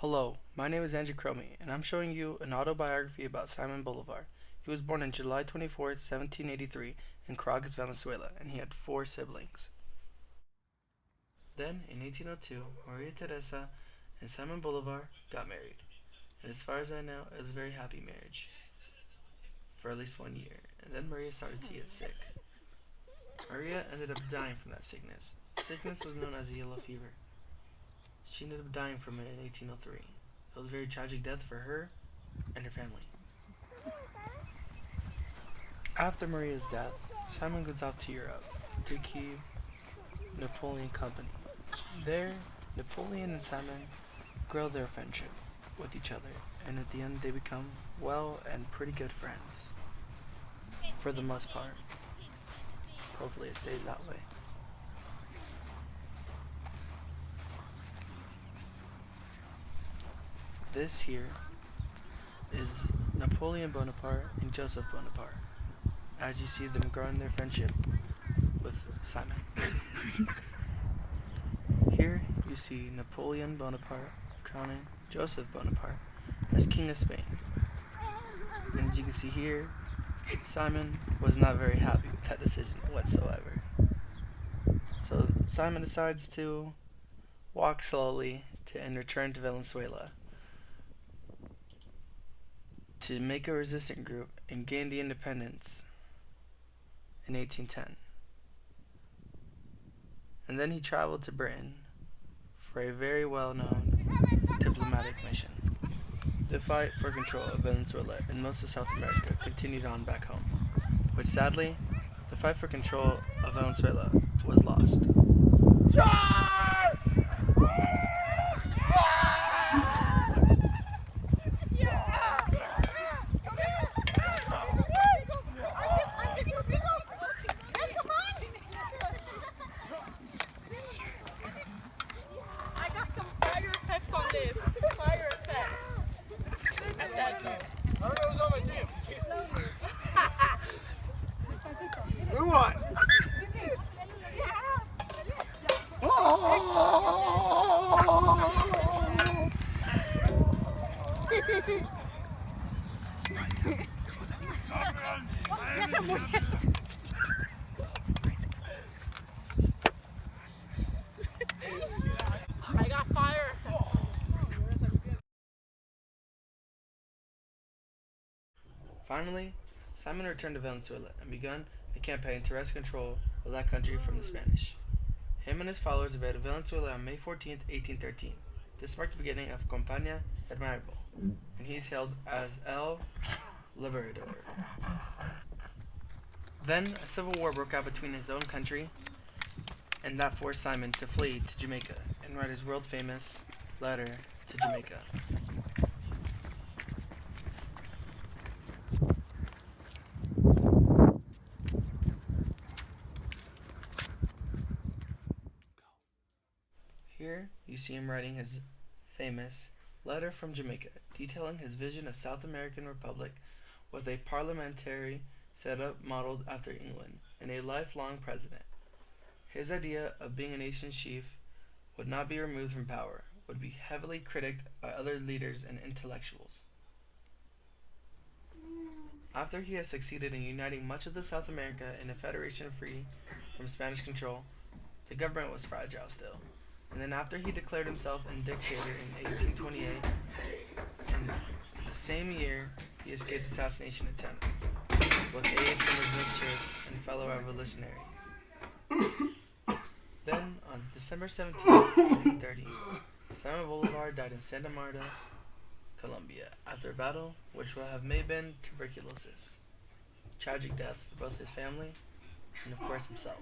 Hello, my name is Andrew Cromie, and I'm showing you an autobiography about Simon Bolivar. He was born on July 24th, 1783, in Caracas, Venezuela, and he had four siblings. Then, in 1802, Maria Teresa and Simon Bolivar got married, and as far as I know, it was a very happy marriage for at least 1 year, and then Maria started to get sick. Maria ended up dying from that sickness. The sickness was known as yellow fever. She ended up dying from it in 1803. It was a very tragic death for her and her family. After Maria's death, Simon goes off to Europe to keep Napoleon company. There, Napoleon and Simon grow their friendship with each other, and at the end they become well and pretty good friends. For the most part. Hopefully it stays that way. This here is Napoleon Bonaparte and Joseph Bonaparte, as you see them growing their friendship with Simon. Here you see Napoleon Bonaparte crowning Joseph Bonaparte as King of Spain. And as you can see here, Simon was not very happy with that decision whatsoever. So Simon decides to walk slowly and return to Venezuela to make a resistant group and gain the independence in 1810. And then he traveled to Britain for a very well-known diplomatic mission. The fight for control of Venezuela and most of South America continued on back home, which sadly, the fight for control of Venezuela was lost. Who won? I got fire. Finally, Simon returned to Venezuela and began a campaign to wrest control of that country from the Spanish. Him and his followers invaded Venezuela on May 14th, 1813. This marked the beginning of Campaña Admirable, and he is hailed as El Liberador. Then, a civil war broke out between his own country, and that forced Simon to flee to Jamaica and write his world-famous letter to Jamaica. Here, you see him writing his famous letter from Jamaica, detailing his vision of South American Republic with a parliamentary setup modeled after England and a lifelong president. His idea of being a nation's chief would not be removed from power, would be heavily critiqued by other leaders and intellectuals. After he had succeeded in uniting much of the South America in a federation free from Spanish control, the government was fragile still. And then after he declared himself a dictator in 1828, in the same year he escaped assassination attempt, with aid from his mistress and fellow revolutionary. Then, on December 17, 1830, Simon Bolivar died in Santa Marta, Colombia, after a battle which will have may have been tuberculosis. Tragic death for both his family and, of course, himself.